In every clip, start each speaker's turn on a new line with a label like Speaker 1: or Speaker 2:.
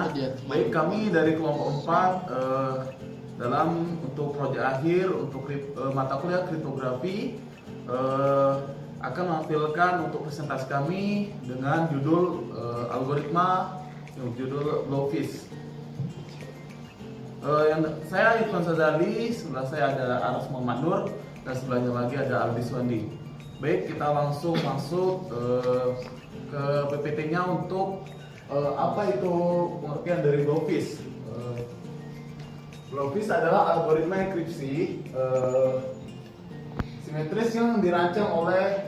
Speaker 1: semuanya. Baik, kami dari kelompok 4 dalam untuk proyek akhir untuk mata kuliah kriptografi akan menampilkan untuk presentasi kami dengan judul algoritma judul Blowfish. Saya Irfan Sadali, sebelah saya ada Aras Muhammad Nur, dan sebelahnya lagi ada Aldi Swandi. Baik, kita langsung masuk ke PPT-nya untuk apa itu pengertian dari Blowfish. Blowfish adalah algoritma enkripsi simetris yang dirancang oleh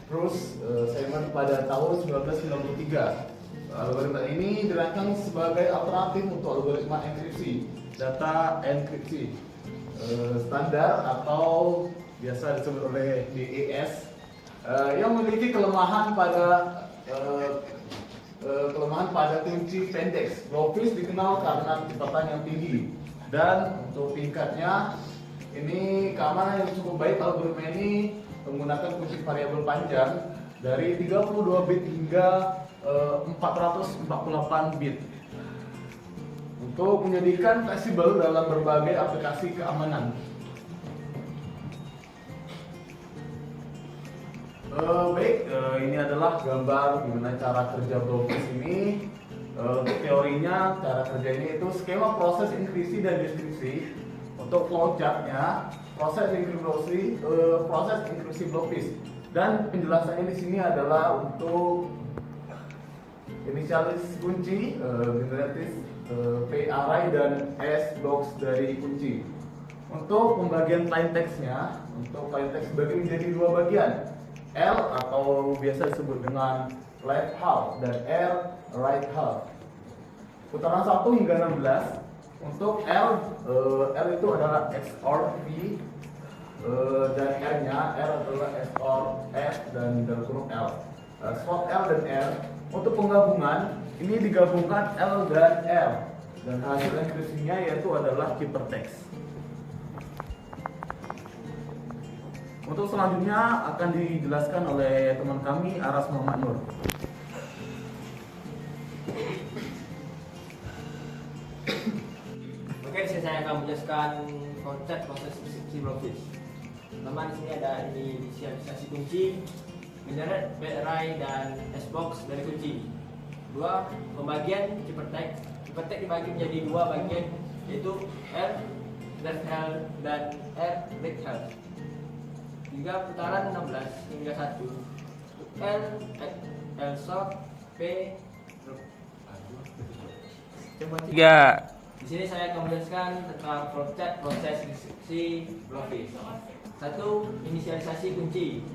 Speaker 1: Bruce Simon pada tahun 1993. Algoritma ini dirancang sebagai alternatif untuk algoritma enkripsi data enkripsi standar atau biasa disebut oleh DES yang memiliki kelemahan pada kunci pendek. Blowfish dikenal karena kecepatan yang tinggi dan untuk tingkatnya ini keamanan yang cukup baik. Algoritma ini menggunakan kunci variabel panjang dari 32 bit hingga 448 bit untuk menjadikan fleksibel dalam berbagai aplikasi keamanan. Ini adalah gambar gimana cara kerja Blowfish ini. Untuk teorinya, cara kerja ini itu skema proses enkripsi dan deskripsi. Untuk flowchartnya, proses enkripsi Blowfish. Dan penjelasannya di sini adalah untuk inisialis kunci, generatis, P array dan S blocks dari kunci. Untuk pembagian plain text-nya, untuk plain text dibagi menjadi dua bagian, L atau biasa disebut dengan left half dan R right half. Putaran 1 hingga 16. Untuk L itu adalah XOR V dan R-nya adalah XOR S dan dalam kurung L. Slot L dan R. Untuk penggabungan ini digabungkan L dan R dan hasil enkripsinya yaitu adalah ciphertext. Untuk selanjutnya akan dijelaskan oleh teman kami Aras Muhammad Nur.
Speaker 2: Oke, di sini saya akan menjelaskan konsep proses enkripsi Blowfish. Pertama di sini ada inisialisasi kunci, generate array dan S-box dari kunci. 2. Pembagian ciphertext. Ciphertext dibagi menjadi dua bagian yaitu R left half dan R right half. 3. Putaran 16 hingga 1. L short P 3. Di sini saya akan menjelaskan tentang proses enkripsi Blowfish. 1. Inisialisasi kunci,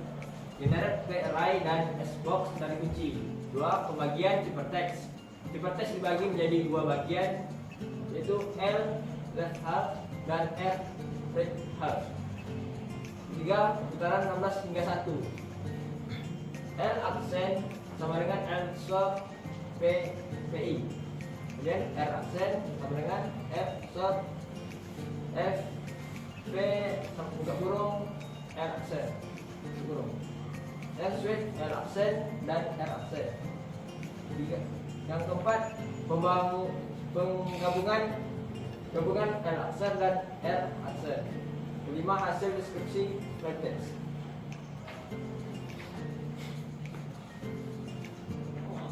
Speaker 2: generate array dan S-box dari kunci. 2. Pembagian ciphertext. Ciphertext dibagi menjadi dua bagian yaitu L left half dan R right half. 3. Putaran 16 hingga 1. L aksen sama dengan L short P PI. Kemudian R aksen sama dengan F short F P buka kurung R aksen kurung. R switch R aksen dan R aksen. 3. Yang keempat, gabungan L aksen dan R aksen. 5. Hasil deskripsi plaintext.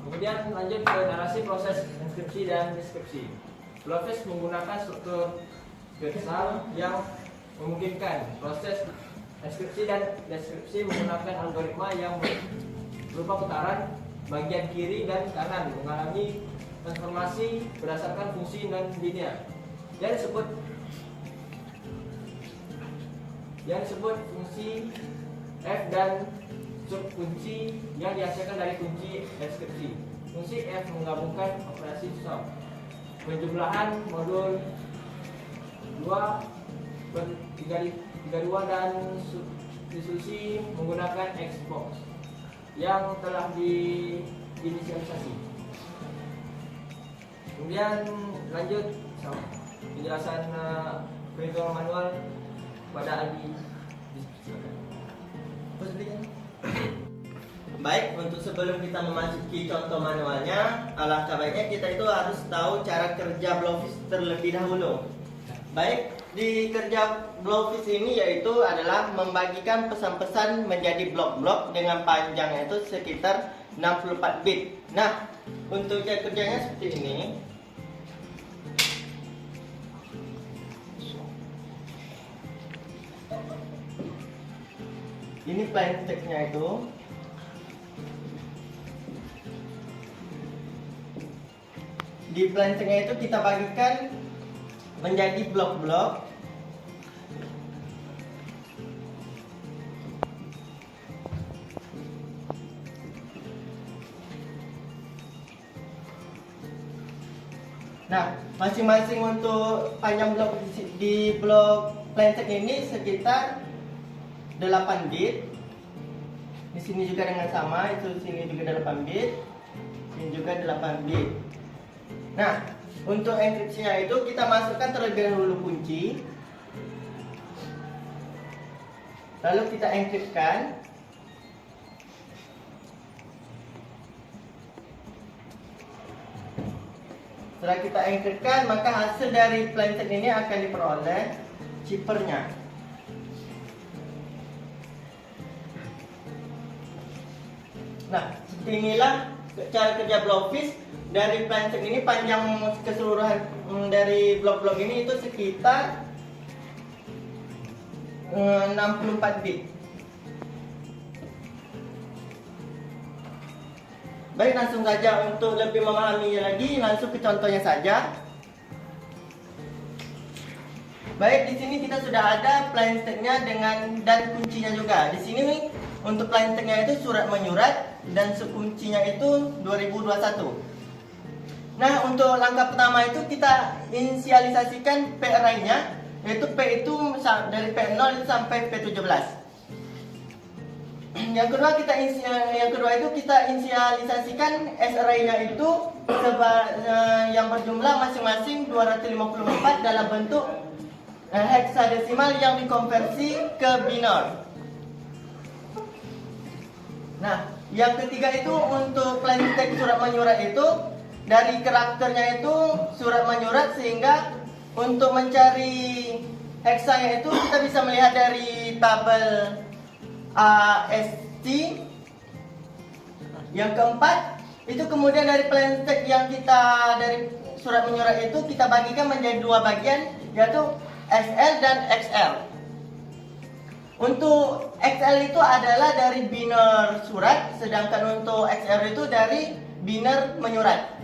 Speaker 2: Kemudian lanjut ke narasi proses enkripsi dan deskripsi. Blowfish menggunakan struktur versal yang memungkinkan proses enkripsi dan deskripsi menggunakan algoritma yang berupa putaran bagian kiri dan kanan mengalami transformasi berdasarkan fungsi non linear yang disebut fungsi F dan subkunci yang dihasilkan dari kunci deskripsi. Fungsi F menggabungkan operasi sum, penjumlahan modul 2 per 32 dan substitusi menggunakan Xbox yang telah diinisialisasi. Kemudian lanjut penjelasan perhitungan manual pada Aldi.
Speaker 3: Baik, untuk sebelum kita memasuki contoh manualnya, alangkah baiknya kita itu harus tahu cara kerja Blowfish terlebih dahulu. Baik, di kerja Blowfish ini yaitu adalah membagikan pesan-pesan menjadi blok-blok dengan panjangnya itu sekitar 64 bit. Nah, untuk cara kerjanya seperti ini. Ini plain text-nya itu. Di plain text-nya itu kita bagikan menjadi blok-blok. Nah, masing-masing untuk panjang blok di blok plain text ini sekitar 8 bit. Di sini juga dengan sama, itu sini juga 8 bit. Ini juga 8 bit. Nah, untuk enkripsinya itu kita masukkan terlebih dahulu kunci. Lalu kita enkripsikan. Setelah kita enkripsikan, maka hasil dari plain text ini akan diperoleh ciphernya. Nah, seperti inilah cara kerja Blowfish. Dari plain text ini panjang keseluruhan dari blok-blok ini itu sekitar 64 bit. Baik, langsung saja untuk lebih memahaminya lagi, langsung ke contohnya saja. Baik, di sini kita sudah ada plain text-nya dan kuncinya juga. Di sini untuk plain text-nya itu surat menyurat dan kuncinya itu 2021. Nah, untuk langkah pertama itu kita inisialisasikan P array-nya, yaitu P itu dari P0 itu sampai P17. Yang kedua itu kita inisialisasikan S array-nya itu yang berjumlah masing-masing 254 dalam bentuk heksadesimal yang dikonversi ke binary. Nah, yang ketiga itu untuk plain text surat menyurat itu dari karakternya itu surat menyurat, sehingga untuk mencari heksanya itu kita bisa melihat dari tabel AST. Yang keempat itu kemudian dari plain text yang kita dari surat menyurat itu kita bagikan menjadi dua bagian, yaitu SL dan XL. Untuk XL itu adalah dari binary surat, sedangkan untuk XL itu dari binary menyurat.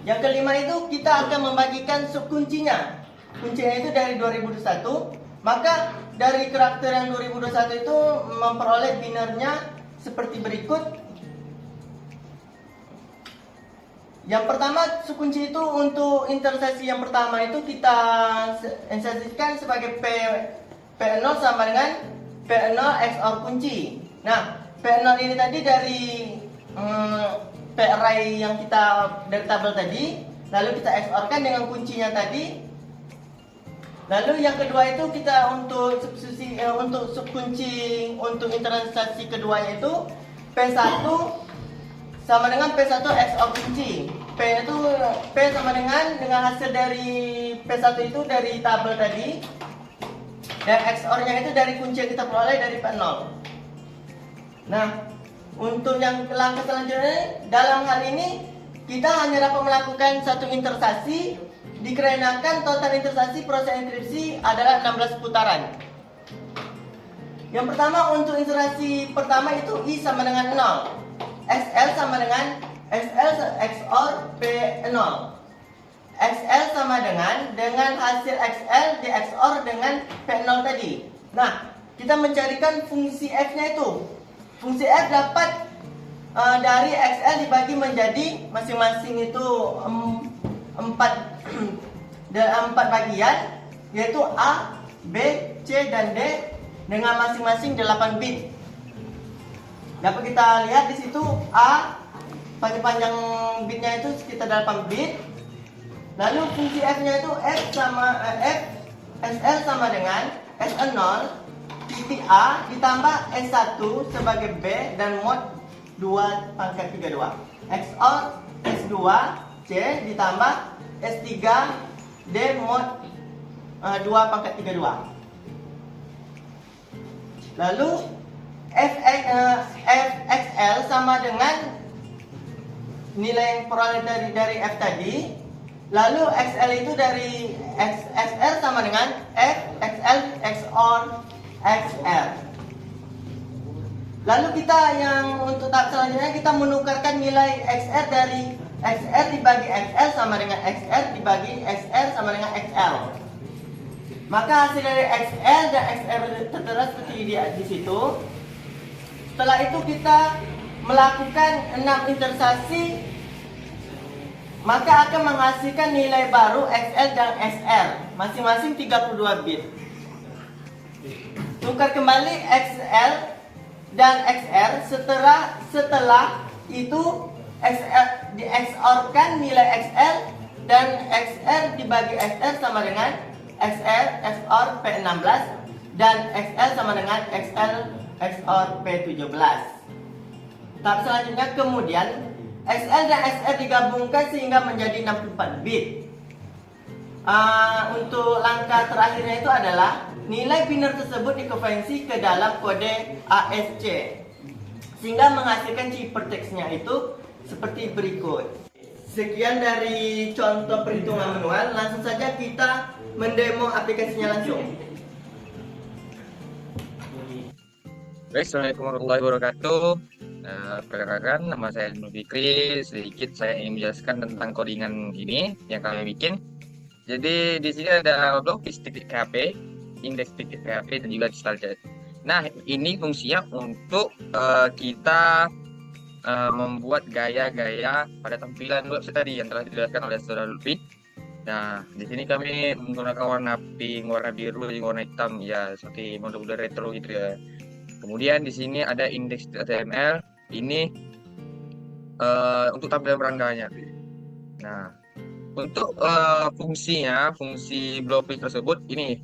Speaker 3: Yang kelima itu kita akan membagikan subkuncinya. Kuncinya itu dari 2021. Maka dari karakter yang 2021 itu memperoleh binarnya seperti berikut. Yang pertama, subkunci itu untuk interseksi yang pertama itu kita insersikan sebagai P0 sama dengan P0 XOR kunci. Nah, P0 ini tadi dari P array yang kita dari tabel tadi, lalu kita XOR-kan dengan kuncinya tadi. Lalu yang kedua itu kita untuk substitusi untuk subkunci untuk interaksi keduanya itu P1 sama dengan P1 XOR kunci. P sama dengan hasil dari P1 itu dari tabel tadi, dan XOR-nya itu dari kunci yang kita peroleh dari P0. Nah, untuk yang langkah selanjutnya, dalam hal ini kita hanya dapat melakukan satu interaksi dikarenakan total interaksi proses enkripsi adalah 16 putaran. Yang pertama, untuk interaksi pertama itu I sama dengan 0, SL sama dengan SL XOR P0, XL sama dengan hasil XL di XOR dengan P0 tadi. Nah, kita mencarikan fungsi F-nya itu. Fungsi F dapat dari XL dibagi menjadi masing-masing itu 4 bagian, yaitu A, B, C, dan D dengan masing-masing 8 bit. Dapat kita lihat di situ A panjang bitnya itu sekitar 8 bit. Lalu fungsi F-nya itu SL sama dengan SL0 titik A ditambah S1 sebagai B dan mod 2 pangkat 32 XOR S2 C ditambah S3 D mod 2 pangkat 32. Lalu Fxl sama dengan nilai yang peroleh dari F tadi. Lalu XL itu dari XR sama dengan F XL XOR XL. Lalu kita yang untuk tahap selanjutnya kita menukarkan nilai XR dari XR dibagi XL sama dengan XR dibagi XR sama dengan XL. Maka hasil dari XL dan XR tertera seperti di situ. Setelah itu kita melakukan 6 intersasi, maka akan menghasilkan nilai baru XL dan XR masing-masing 32 bit. Tukar kembali XL dan XR setelah itu XR di XOR-kan nilai XL dan XR dibagi XR sama dengan XR XOR P16 dan XL sama dengan XL XOR P17. Tahap selanjutnya kemudian XL dan XR digabungkan sehingga menjadi 64 bit. Untuk langkah terakhirnya itu adalah nilai biner tersebut dikonversi ke dalam kode ASC sehingga menghasilkan ciphertextnya itu seperti berikut. Sekian dari contoh perhitungan manual. Langsung saja kita mendemo aplikasinya langsung.
Speaker 4: Baik, Assalamualaikum warahmatullahi wabarakatuh. Perkenalkan, nama saya Nur Fikri. Sedikit saya ingin menjelaskan tentang codingan ini yang kami bikin. Jadi di sini ada blocklist.php, index.php dan juga startjet. Nah, ini fungsinya untuk kita membuat gaya-gaya pada tampilan website tadi yang telah dijelaskan oleh Saudara Lutfi. Nah, di sini kami menggunakan warna pink, warna biru, dan warna hitam ya, seperti mode-mode retro gitu ya. Kemudian di sini ada index.html, ini untuk tampilan perangganya. Nah, untuk fungsinya, fungsi blocklist tersebut ini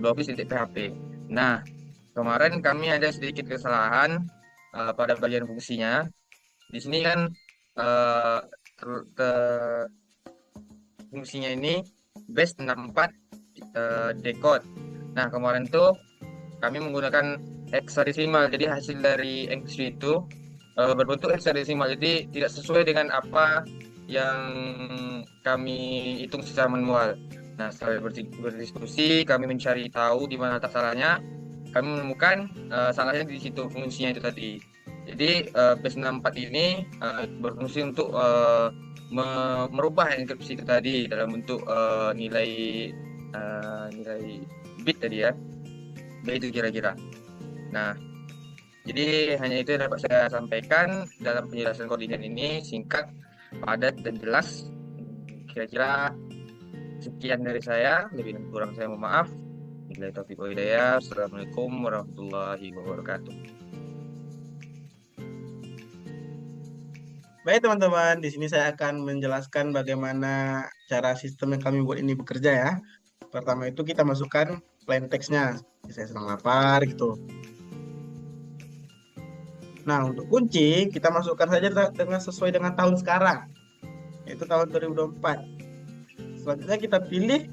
Speaker 4: blocklist.php. Nah, kemarin kami ada sedikit kesalahan pada bagian fungsinya. Di sini kan fungsinya ini base 64 decode. Nah, kemarin tuh kami menggunakan hexadesimal, jadi hasil dari encryption itu berbentuk hexadesimal, jadi tidak sesuai dengan apa yang kami hitung secara manual. Nah, setelah berdiskusi, kami mencari tahu di mana letak salahnya. Kami menemukan salahnya di situ fungsinya itu tadi. Jadi base 64 ini berfungsi untuk merubah enkripsi itu tadi dalam bentuk nilai bit tadi ya. Begitu kira-kira. Nah, jadi hanya itu yang dapat saya sampaikan dalam penjelasan codingan ini, singkat, padat, dan jelas. Kira-kira sekian dari saya, lebih dan kurang saya mohon maaf. Billahi taufiq wal hidayah. Assalamualaikum warahmatullahi wabarakatuh.
Speaker 5: Baik teman-teman, di sini saya akan menjelaskan bagaimana cara sistem yang kami buat ini bekerja ya. Pertama itu kita masukkan plain text-nya. Saya sedang lapar gitu. Nah, untuk kunci kita masukkan saja sesuai dengan tahun sekarang, yaitu tahun 2024. Selanjutnya kita pilih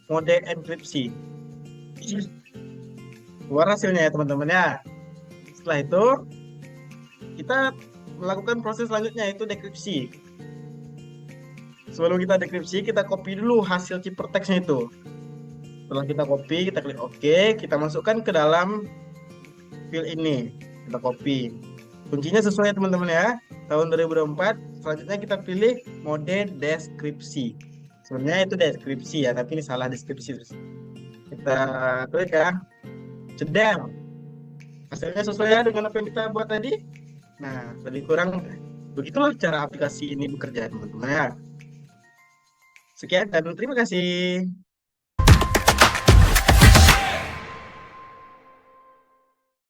Speaker 5: mode enkripsi. Keluar hasilnya ya teman-teman ya. Setelah itu kita melakukan proses selanjutnya, yaitu dekripsi. Sebelum kita dekripsi, kita copy dulu hasil ciphertextnya itu. Setelah kita copy, kita klik OK, kita masukkan ke dalam file ini. Kita copy. Kuncinya sesuai ya teman-teman ya. Tahun 2024. Selanjutnya kita pilih mode deskripsi. Sebenarnya itu deskripsi ya, tapi ini salah deskripsi. Kita klik ya. Cedel. Hasilnya sesuai ya dengan apa yang kita buat tadi. Nah, lebih kurang begitulah cara aplikasi ini bekerja teman-teman ya. Sekian dan terima kasih.